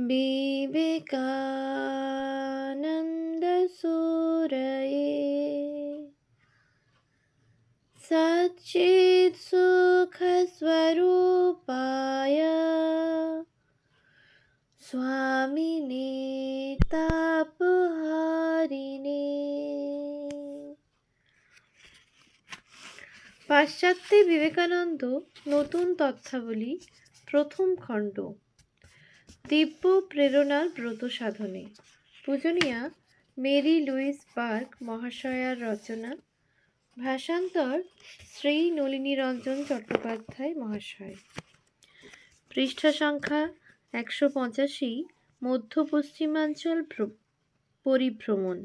विवेकानन्दसूरये सच्चित्सुखस्वरूपाय स्वामिने तापहारिणे। পাশ্চাত্যে বিবেকানন্দ নতুন তথ্যাবলী, প্রথম খণ্ড, দিব্য প্রেরণার ব্রত সাধনে। পূজনীয়া মেরি লুইস বার্গ মহাশয়ার রচনা, ভাষান্তর শ্রী নলিনীরঞ্জন চট্টোপাধ্যায় মহাশয়। পৃষ্ঠা সংখ্যা 185। মধ্য পশ্চিমাঞ্চল পরিভ্রমণ।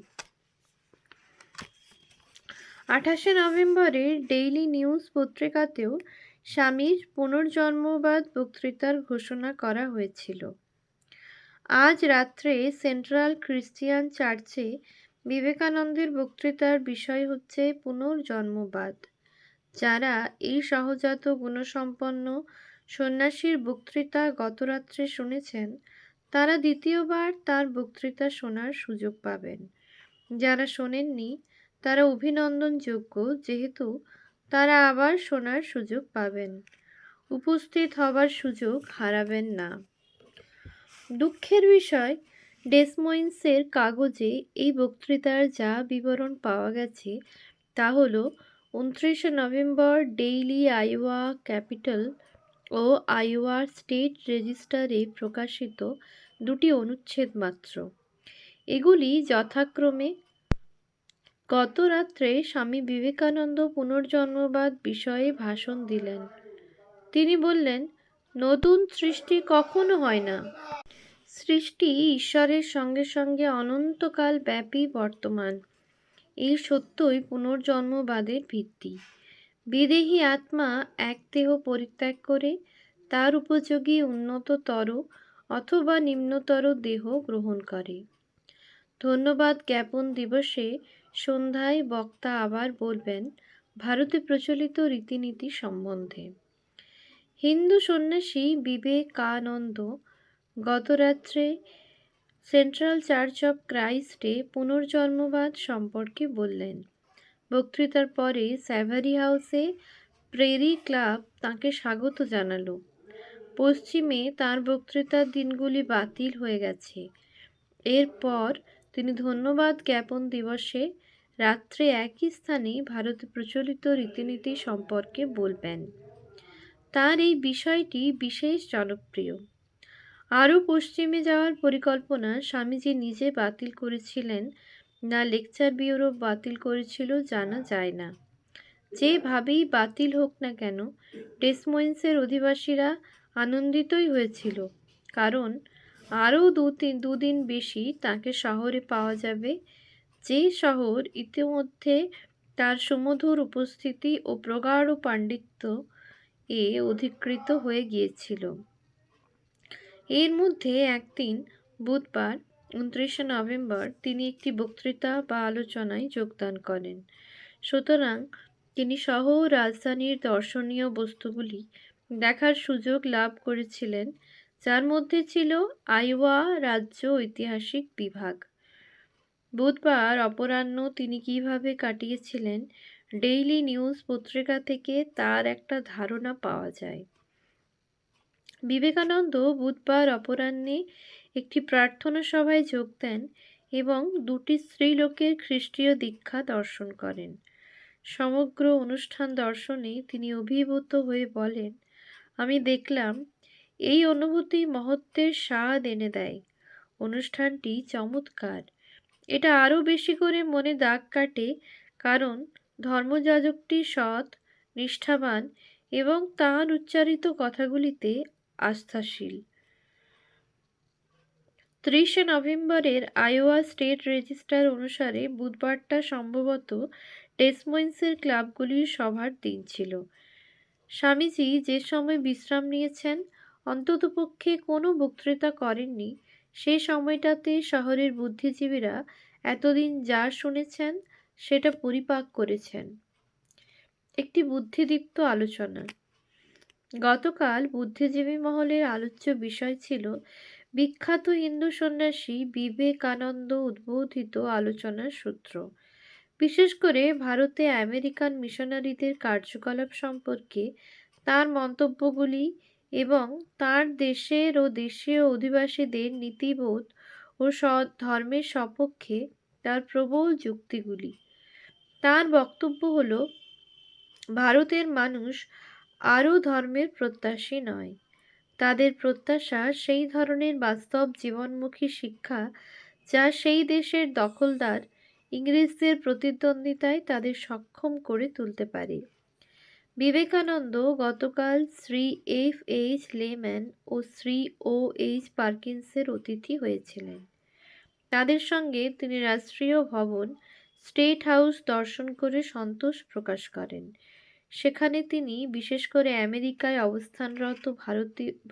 28শে নভেম্বরের ডেইলি নিউজ পত্রিকাতেও স্বামীর পুনর্জন্মবাদ বক্তৃতার ঘোষণা করা হয়েছিল। আজ রাত্রে সেন্ট্রাল ক্রিশ্চিয়ান চার্চে বিবেকানন্দের বক্তৃতার বিষয় হচ্ছে পুনর্জন্মবাদ। যারা এই সহজাত গুণসম্পন্ন সন্ন্যাসীর বক্তৃতা গতরাত্রে শুনেছেন, তারা দ্বিতীয়বার তার বক্তৃতা শোনার সুযোগ পাবেন। যারা শোনেননি তারা অভিনন্দনযোগ্য, যেহেতু তারা আবার শোনার সুযোগ পাবেন। উপস্থিত হবার সুযোগ হারাবেন না। দুঃখের বিষয়, ডেস মোইন্সের কাগজে এই বক্তৃতার যা বিবরণ পাওয়া গেছে তা হল 29শে নভেম্বর ডেইলি আইওয়া ক্যাপিটাল ও আইওয়া স্টেট রেজিস্টারে প্রকাশিত দুটি অনুচ্ছেদ মাত্র। এগুলি যথাক্রমে গত রাত্রে স্বামী বিবেকানন্দ পুনর্জন্মবাদ বিষয়ে ভাষণ দিলেন। তিনি বললেন, নতুন সৃষ্টি কখনো হয় না। সৃষ্টি ঈশ্বরের সঙ্গে সঙ্গে অনন্তকাল ব্যাপী বর্তমান। এই সত্যই পুনর্জন্মবাদের ভিত্তি। বিদেহী আত্মা এক দেহ পরিত্যাগ করে তার উপযোগী উন্নততর অথবা নিম্নতর দেহ গ্রহণ করে। ধন্যবাদ জ্ঞাপন দিবসে সন্ধ্যায় বক্তা আবার বলবেন ভারতে প্রচলিত রীতিনীতি সম্বন্ধে। হিন্দু সন্ন্যাসী বিবেকানন্দ গতরাত্রে সেন্ট্রাল চার্চ অফ ক্রাইস্টে পুনর্জন্মবাদ সম্পর্কে বললেন। বক্তৃতার পরে স্যাভারি হাউসে প্রেরি ক্লাব তাঁকে স্বাগত জানালো। পশ্চিমে তাঁর বক্তৃতার দিনগুলি বাতিল হয়ে গেছে। এরপর তিনি ধন্যবাদ জ্ঞাপন দিবসে রাত্রে একই স্থানে ভারতে প্রচলিত রীতিনীতি সম্পর্কে বলবেন। তার এই বিষয়টি বিশেষ জনপ্রিয়। আরও পশ্চিমে যাওয়ার পরিকল্পনা স্বামীজি নিজে বাতিল করেছিলেন না লেকচার ব্যুরো বাতিল করেছিল জানা যায় না। যেভাবেই বাতিল হোক না কেন, ডেস মোইন্সের অধিবাসীরা আনন্দিতই হয়েছিল, কারণ আরও দুদিন বেশি তাকে শহরে পাওয়া যাবে, যে শহর ইতিমধ্যে তার সুমধুর উপস্থিতি ও প্রগাঢ় পাণ্ডিত্য এ অধিকৃত হয়ে গিয়েছিল। এর মধ্যে একদিন বুধবার 29শে নভেম্বর তিনি একটি বক্তৃতা বা আলোচনায় যোগদান করেন। সুতরাং তিনি সহ রাজধানীর দর্শনীয় বস্তুগুলি দেখার সুযোগ লাভ করেছিলেন, যার মধ্যে ছিল আইওয়া রাজ্য ঐতিহাসিক বিভাগ। বুধবার অপরাহ্ন তিনি কিভাবে কাটিয়েছিলেন, ডেইলি নিউজ পত্রিকা থেকে তার একটা ধারণা পাওয়া যায়। বিবেকানন্দ বুধবার অপরাহ্নে একটি প্রার্থনা সভায় যোগ দেন এবং দুটি স্ত্রীলোকের খ্রিস্টীয় দীক্ষা দর্শন করেন। সমগ্র অনুষ্ঠান দর্শনে তিনি অভিভূত হয়ে বলেন, আমি দেখলাম এই অনুভূতি মহত্বের স্বাদ এনে দেয়। অনুষ্ঠানটি চমৎকার। এটা আরও বেশি করে মনে দাগ কাটে কারণ ধর্মযাজকটি সৎ, নিষ্ঠাবান এবং তাঁর উচ্চারিত কথাগুলিতে আস্থাশীল। 30শে নভেম্বরের আইওয়া স্টেট রেজিস্টার অনুসারে বুধবারটা সম্ভবত ডেস মোইন্সের ক্লাবগুলির সভার দিন ছিল। স্বামীজি যে সময় বিশ্রাম নিয়েছেন, অন্ততপক্ষে কোনো বক্তৃতা করেননি, সে সময়টাতে শহরের বুদ্ধিজীবীরা এতদিন যা শুনেছেন সেটা পরিপাক করেছেন। একটি বুদ্ধিদীপ্ত আলোচনা। গতকাল বুদ্ধিজীবী মহলের আলোচ্য বিষয় ছিল বিখ্যাত হিন্দু সন্ন্যাসী বিবেকানন্দ উদ্বোধিত আলোচনার সূত্র, বিশেষ করে ভারতে আমেরিকান মিশনারিদের কার্যকলাপ সম্পর্কে তার মন্তব্যগুলি এবং তার দেশের ও দেশীয় অধিবাসীদের নীতিবোধ ও ধর্মের সপক্ষে তার প্রবল যুক্তিগুলি। তার বক্তব্য হল, ভারতের মানুষ আরও ধর্মের প্রত্যাশী নয়। তাদের প্রত্যাশা সেই ধরনের বাস্তব জীবনমুখী শিক্ষা যা সেই দেশের দখলদার ইংরেজদের প্রতিদ্বন্দ্বিতায় তাদের সক্ষম করে তুলতে পারে। বিবেকানন্দ গতকাল শ্রী F.H. লেম্যান ও শ্রী O.H. পার্কিন্সের অতিথি হয়েছিলেন। তাদের সঙ্গে তিনি রাষ্ট্রীয় ভবন স্টেট হাউস দর্শন করে সন্তোষ প্রকাশ করেন। সেখানে তিনি বিশেষ করে আমেরিকায় অবস্থানরত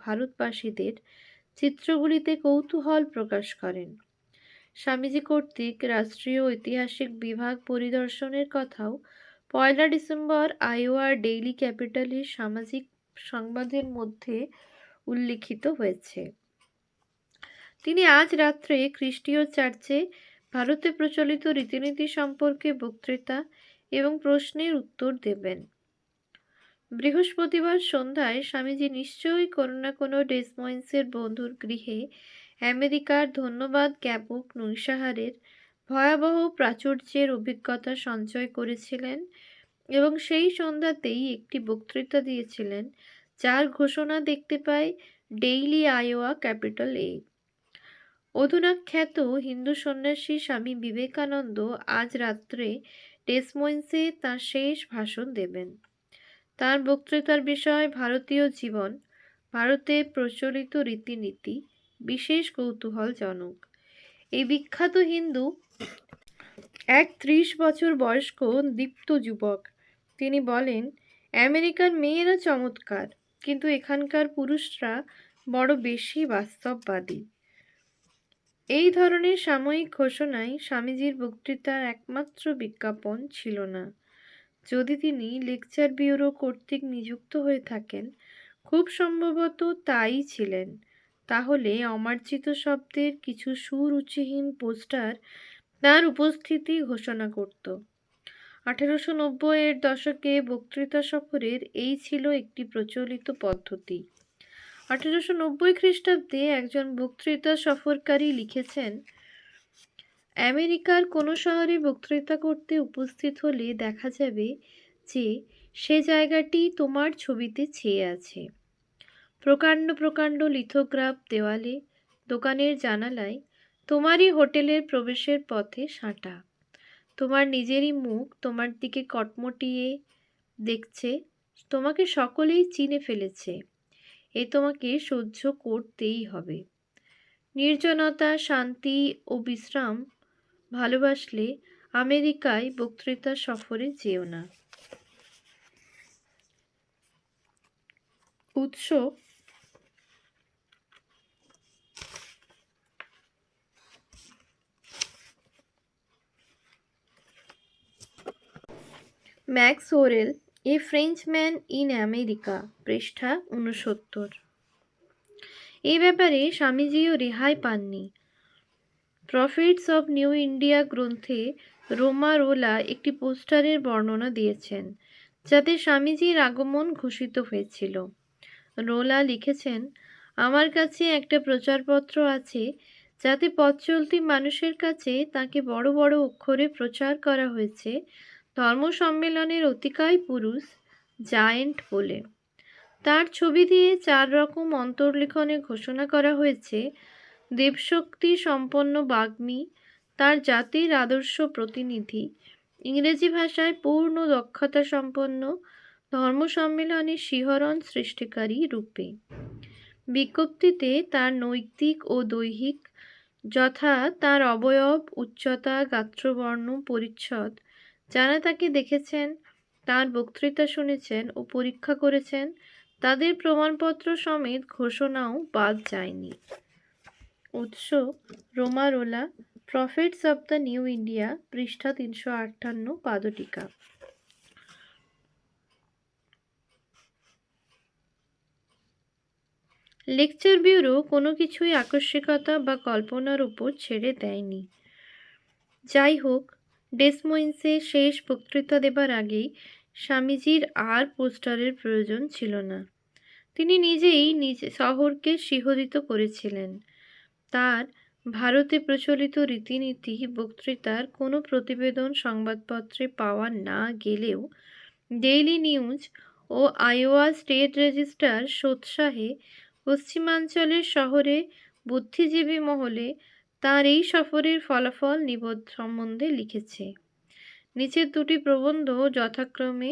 ভারতবাসীদের চিত্রগুলিতে কৌতূহল প্রকাশ করেন। স্বামীজি কর্তৃক রাষ্ট্রীয় ঐতিহাসিক বিভাগ পরিদর্শনের কথাও 1 ডিসেম্বর আইওয়ার ডেইলি ক্যাপিটালের সামাজিক সংবাদের মধ্যে উল্লিখিত হয়েছে। তিনি আজ রাত্রে খ্রিস্টীয় চার্চে ভারতে প্রচলিত রীতিনীতি সম্পর্কে বক্তৃতা এবং প্রশ্নের উত্তর দেবেন। বৃহস্পতিবার সন্ধ্যায় স্বামীজি নিশ্চয়ই কোনো না কোনো ডেসময়েন্সের বন্ধুর গৃহে আমেরিকার ধন্যবাদ জ্ঞাপক নৈশাহারের ভয়াবহ প্রাচুর্যের অভিজ্ঞতা সঞ্চয় করেছিলেন এবং সেই সন্ধ্যাতেই একটি বক্তৃতা দিয়েছিলেন, যার ঘোষণা দেখতে পাই ডেইলি আইওয়া ক্যাপিটাল-এ। অধুনাখ্যাত হিন্দু সন্ন্যাসী স্বামী বিবেকানন্দ আজ রাত্রে ডেসময়েন্সে তাঁর শেষ ভাষণ দেবেন। তাঁর বক্তৃতার বিষয় ভারতীয় জীবন, ভারতে প্রচলিত রীতিনীতি, বিশেষ কৌতূহলজনক। এই বিখ্যাত হিন্দু এক 30 বছর বয়স্ক দীপ্ত যুবক। তিনি বলেন, আমেরিকার মেয়েরা চমৎকার, কিন্তু এখানকার পুরুষরা বড় বেশি বাস্তববাদী। এই ধরনের সাময়িক ঘোষণাই স্বামীজির বক্তৃতার একমাত্র বিজ্ঞাপন ছিল না। যদি তিনি লেকচার ব্যুরো কর্তৃক নিযুক্ত হয়ে থাকেন, খুব সম্ভবত তাই ছিলেন। তাহলে অমার্জিত শব্দের কিছু সুরুচিহীন পোস্টার তার উপস্থিতি ঘোষণা করত। 1890-এর দশকে বক্তৃতা সফরের এই ছিল একটি প্রচলিত পদ্ধতি। 1890 খ্রিস্টাব্দে একজন বক্তৃতা সফরকারী লিখেছেন, আমেরিকার কোনো শহরে বক্তৃতা করতে উপস্থিত হলে দেখা যাবে যে সে জায়গাটি তোমার ছবিতে ছেয়ে আছে। প্রকাণ্ড প্রকাণ্ড লিথোগ্রাফ দেওয়ালে, দোকানের জানালায়, তোমারই হোটেলের প্রবেশের পথে সাঁটা। তোমার নিজেরই মুখ তোমার দিকে কটমটিয়ে দেখছে। তোমাকে সকলেই চিনে ফেলেছে। এ তোমাকে সহ্য করতেই হবে। নির্জনতা, শান্তি ও বিশ্রাম ভালোবাসলে আমেরিকায় বক্তৃতা সফরে যেও না। উৎস max Worrell, A Frenchman in America, পৃষ্ঠা 69। এই ব্যাপারে স্বামীজিও রেহাই পাননি। প্রফিটস অব নিউ ইন্ডিয়া গ্রন্থে রোমারোলা একটি পোস্টারের বর্ণনা দিয়েছেন, যাতে স্বামীজির আগমন ঘোষিত হয়েছিল। রোলা লিখেছেন, আমার কাছে একটা প্রচারপত্র আছে, যাতে পথ চলতি মানুষের কাছে তাকে বড় বড় অক্ষরে প্রচার করা হয়েছে ধর্ম সম্মেলনের অতিকায় পুরুষ, জায়েন্ট বলে। তার ছবি দিয়ে 4 রকম অন্তর্লিখনে ঘোষণা করা হয়েছে, দেবশক্তি সম্পন্ন বাগ্মী, তার জাতির আদর্শ প্রতিনিধি, ইংরেজি ভাষায় পূর্ণ দক্ষতা সম্পন্ন, ধর্ম সম্মেলনে শিহরণ সৃষ্টিকারী রূপে। বিজ্ঞপ্তিতে তার নৈতিক ও দৈহিক, যথা তার অবয়ব, উচ্চতা, গাত্রবর্ণ, পরিচ্ছদ, যারা তাকে দেখেছেন, তার বক্তৃতা শুনেছেন ও পরীক্ষা করেছেন, তাদের প্রমাণপত্র সমেত ঘোষণাও বাদ যায়নি। উৎস রোমারোলা, profits of the new India, পৃষ্ঠা 358, পাদটিকা। লেকচার ব্যুরো কোনো কিছুই আকস্মিকতা বা কল্পনার উপর ছেড়ে দেয়নি। যাই হোক, ডেসমোইন্সে শেষ বক্তৃতা দেবার আগেই স্বামীজির আর পোস্টারের প্রয়োজন ছিল না। তিনি নিজেই শহরকে শিহরিত করেছিলেন। তার ভারতে প্রচলিত রীতিনীতি বক্তৃতার কোনো প্রতিবেদন সংবাদপত্রে পাওয়া না গেলেও ডেইলি নিউজ ও আইওয়া স্টেট রেজিস্টার সোৎসাহে পশ্চিমাঞ্চলের শহরে বুদ্ধিজীবী মহলে তার এই সফরের ফলাফল নিবন্ধ সম্বন্ধে লিখেছে। নিচের দুটি প্রবন্ধ যথাক্রমে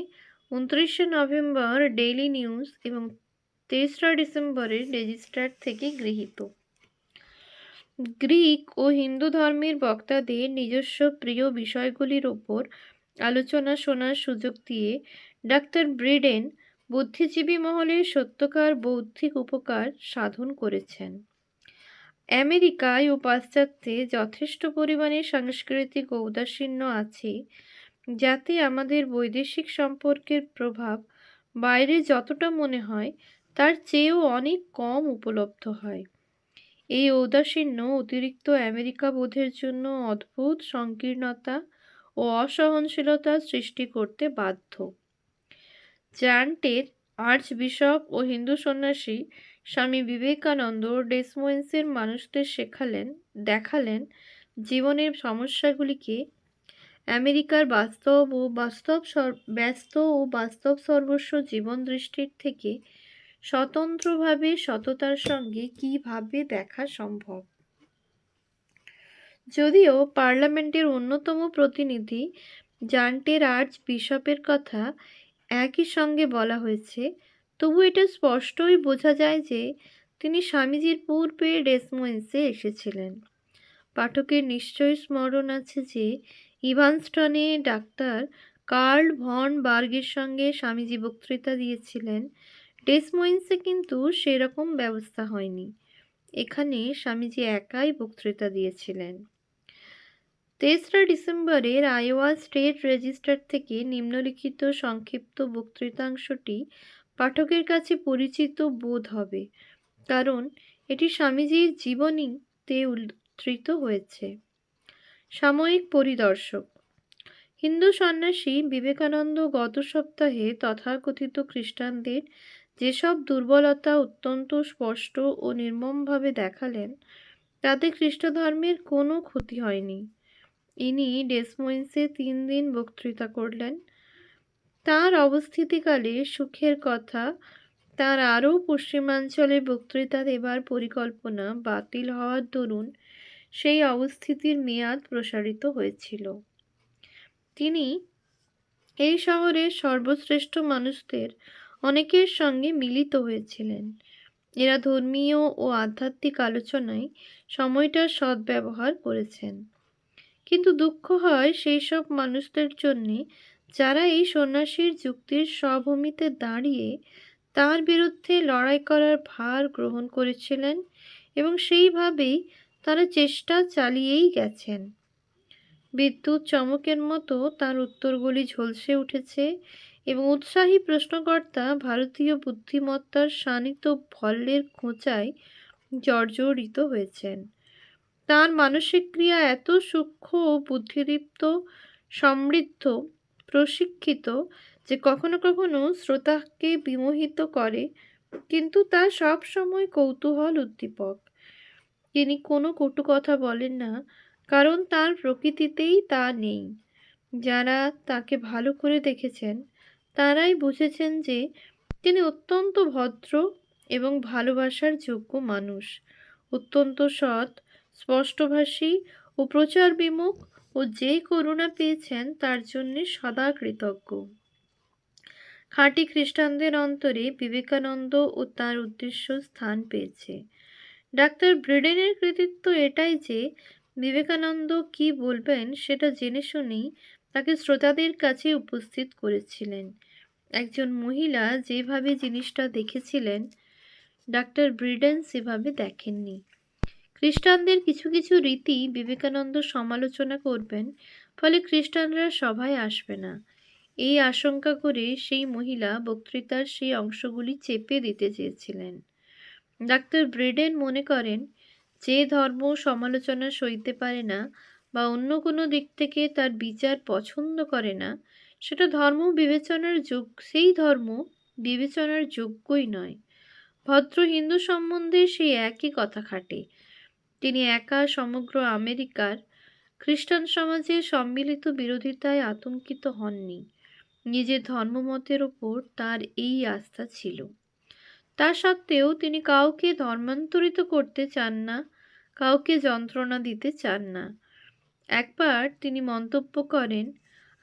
29শে নভেম্বর ডেইলি নিউজ এবং 23রা ডিসেম্বরের রেজিস্টার থেকে গৃহীত। গ্রিক ও হিন্দু ধর্মের বক্তাদের নিজস্ব প্রিয় বিষয়গুলির ওপর আলোচনা শোনার সুযোগ দিয়ে ডাক্তার ব্রিডেন বুদ্ধিজীবী মহলের সত্যকার বৌদ্ধিক উপকার সাধন করেছেন। আমেরিকায় ও পাশ্চাত্যে যথেষ্ট পরিমাণে সাংস্কৃতিক ঔদাসীন্য আছে, যাতে আমাদের বৈদেশিক সম্পর্কের প্রভাব বাইরে যতটা মনে হয় তার চেয়েও অনেক কম উপলব্ধ হয়। এই ঔদাসীন্য অতিরিক্ত আমেরিকা বোধের জন্য অদ্ভুত সংকীর্ণতা ও অসহনশীলতার সৃষ্টি করতে বাধ্য। জান্টের আর্চবিশপ ও হিন্দু সন্ন্যাসী স্বামী বিবেকানন্দ ডেসমোইন্সের মানুষদের দেখালেন জীবনের সমস্যাগুলিকে আমেরিকার ব্যস্ত ও বাস্তব সর্বস্ব জীবন দৃষ্টির থেকে স্বতন্ত্রভাবে সততার সঙ্গে কিভাবে দেখা সম্ভব। যদিও পার্লামেন্টের অন্যতম প্রতিনিধি জান্টের আর্চ বিশপের কথা একই সঙ্গে বলা হয়েছে, তবু এটা স্পষ্টই বোঝা যায় যে তিনি স্বামীজির পূর্বে ডেসমোইন্সে এসেছিলেন। পাঠকের নিশ্চয়ই স্মরণ আছে যে ইভানস্টনে ডাক্তার কার্ল ভন বার্গের সঙ্গে স্বামীজি বক্তৃতা দিয়েছিলেন। ডেসমোইন্সে কিন্তু সেরকম ব্যবস্থা হয়নি। এখানে স্বামীজি একাই বক্তৃতা দিয়েছিলেন। 23রা ডিসেম্বরের আইওয়া স্টেট রেজিস্টার থেকে নিম্নলিখিত সংক্ষিপ্ত বক্তৃতাংশটি পাঠকের কাছে পরিচিত বোধ হবে, কারণ এটি স্বামীজির জীবনীতে উদ্ধৃত হয়েছে। সাময়িক পরিদর্শক। হিন্দু সন্ন্যাসী বিবেকানন্দ গত সপ্তাহে তথাকথিত খ্রিস্টানদের যেসব দুর্বলতা অত্যন্ত স্পষ্ট ও নির্মমভাবে দেখালেন, তাতে খ্রিস্টধর্মের কোনো ক্ষতি হয়নি। ইনি ডেসমোইন্সে 3 দিন বক্তৃতা করলেন। তাঁর অবস্থিতিকালে সুখের কথা, তাঁর আরও পশ্চিমাঞ্চলে বক্তৃতা দেবার পরিকল্পনা বাতিল হওয়ার দরুন সেই অবস্থিতির মেয়াদ প্রসারিত হয়েছিল। তিনি এই শহরের সর্বশ্রেষ্ঠ মানুষদের অনেকের সঙ্গে মিলিত হয়েছিলেন। এরা ধর্মীয় ও আধ্যাত্মিক আলোচনায় সময়টার সদ্ব্যবহার করেছেন। কিন্তু দুঃখ হয় সেই সব মানুষদের জন্যে যারা এই সন্ন্যাসীর যুক্তির স্বভূমিতে দাঁড়িয়ে তার বিরুদ্ধে লড়াই করার ভার গ্রহণ করেছিলেন এবং সেইভাবেই তারা চেষ্টা চালিয়েই গেছেন। বিদ্যুৎ চমকের মতো তার উত্তরগুলি ঝলসে উঠেছে এবং উৎসাহী প্রশ্নকর্তা ভারতীয় বুদ্ধিমত্তার শানিত ভল্লের খোঁচায় জর্জরিত হয়েছেন। তার মানসিক ক্রিয়া এত সূক্ষ্ম ও বুদ্ধিদীপ্ত, সমৃদ্ধ, প্রশিক্ষিত যে কখনো কখনো শ্রোতাকে বিমোহিত করে, কিন্তু তা সব সময় কৌতূহল উদ্দীপক। তিনি কোনো কটু কথা বলেন না, কারণ তার প্রকৃতিতেই তা নেই। যারা তাকে ভালো করে দেখেছেন তারাই বুঝেছেন যে তিনি অত্যন্ত ভদ্র এবং ভালোবাসার যোগ্য মানুষ, অত্যন্ত সৎ, স্পষ্টভাষী ও প্রচার বিমুখ, ও যে করুণা পেয়েছেন তার জন্যে সদা কৃতজ্ঞ। খাঁটি খ্রিস্টানদের অন্তরে বিবেকানন্দ ও তার উদ্দেশ্য স্থান পেয়েছে। ডাক্তার ব্রিডেনের কৃতিত্ব এটাই যে বিবেকানন্দ কি বলবেন সেটা জেনে শুনেই তাকে শ্রোতাদের কাছে উপস্থিত করেছিলেন। একজন মহিলা যেভাবে জিনিসটা দেখেছিলেন, ডাক্তার ব্রিডেন সেভাবে দেখেননি। খ্রিস্টানদের কিছু কিছু রীতি বিবেকানন্দ সমালোচনা করবেন, ফলে খ্রিস্টানরা সভায় আসবে না, এই আশঙ্কা করে সেই মহিলা বক্তৃতার সেই অংশগুলি চেপে দিতে চেয়েছিলেন। ডাক্তার ব্রেডেন মনে করেন, যে ধর্ম সমালোচনা সইতে পারে না বা অন্য কোনো দিক থেকে তার বিচার পছন্দ করে না, সেটা ধর্ম বিবেচনার সেই ধর্ম বিবেচনার যোগ্যই নয়। ভদ্র হিন্দু সম্বন্ধে সেই একই কথা খাটে। তিনি একা সমগ্র আমেরিকার খ্রিস্টান সমাজের সম্মিলিত বিরোধিতায় আতঙ্কিত হননি। নিজের ধর্মমতের ওপর তার এই আস্থা ছিল। তা সত্ত্বেও তিনি কাউকে ধর্মান্তরিত করতে চান না, কাউকে যন্ত্রণা দিতে চান না। একবার তিনি মন্তব্য করেন,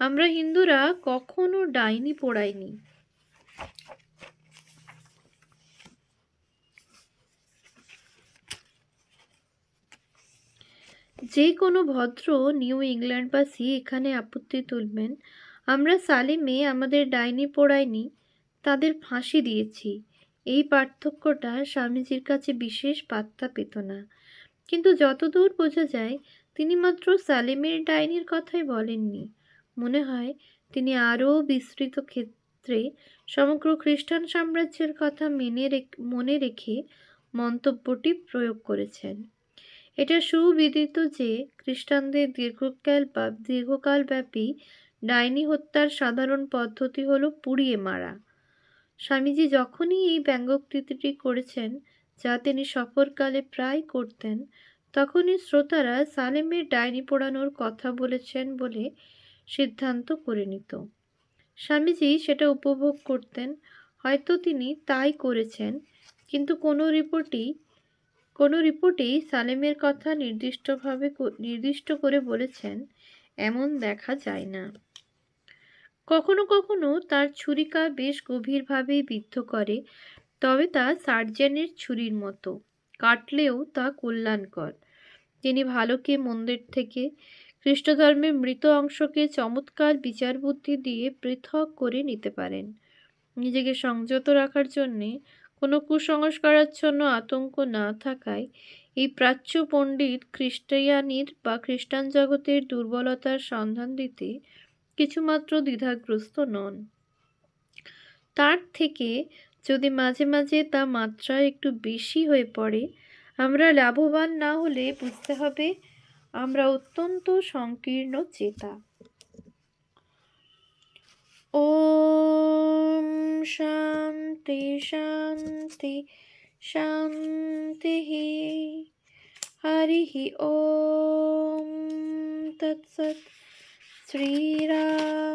আমরা হিন্দুরা কখনো ডাইনি পোড়াইনি। যে কোনো ভদ্র নিউ ইংল্যান্ডবাসী এখানে আপত্তি তুলবেন, আমরা সালেমে আমাদের ডাইনি পোড়াইনি, তাদের ফাঁসি দিয়েছি। এই পার্থক্যটা স্বামীজির কাছে বিশেষ পাত্তা পেত না। কিন্তু যতদূর বোঝা যায়, তিনি মাত্র সালেমের ডাইনির কথাই বলেননি। মনে হয় তিনি আরও বিস্তৃত ক্ষেত্রে সমগ্র খ্রিস্টান সাম্রাজ্যের কথা মনে রেখে মন্তব্যটি প্রয়োগ করেছেন। এটা সুবিদিত যে খ্রিস্টানদের দীর্ঘকালব্যাপী ডাইনি হত্যার সাধারণ পদ্ধতি হলো পুড়িয়ে মারা। স্বামীজি যখনই এই ব্যঙ্গোক্তিটি করেছেন, যা তিনি সফরকালে প্রায় করতেন, তখনই শ্রোতারা সালেমের ডাইনি পোড়ানোর কথা বলেছেন বলে সিদ্ধান্ত করে নিত। স্বামীজি সেটা উপভোগ করতেন, হয়তো তিনি তাই করেছেন, কিন্তু কোনো রিপোর্টেই সালেমের কথা নির্দিষ্ট করে বলেছেন এমন দেখা যায় না। কখনো কখনো তার ছুরিকা বেশ গভীরভাবেই বিদ্ধ করে, তবে তা সার্জেনের ছুরির মতো, কাটলেও তা কল্যাণকর। তিনি ভালোকে মন্দের থেকে, খ্রিস্টধর্মের মৃত অংশকে চমৎকার বিচারবুদ্ধি দিয়ে পৃথক করে নিতে পারেন। নিজেকে সংযত রাখার জন্যে, কোনো কুসংস্কারাচ্ছন্ন আতঙ্ক না থাকায় এই প্রাচ্য পণ্ডিত খ্রিস্টানির বা খ্রিস্টান জগতের দুর্বলতার সন্ধান দিতে কিছুমাত্র দ্বিধাগ্রস্ত নন। তার থেকে যদি মাঝে মাঝে তা মাত্রা একটু বেশি হয়ে পড়ে, আমরা লাভবান না হলে বুঝতে হবে আমরা অত্যন্ত সংকীর্ণ চেতা। ওম শান্তি শান্তি শান্তি। হরি ওম তৎসৎ। শ্রীরামকৃষ্ণায়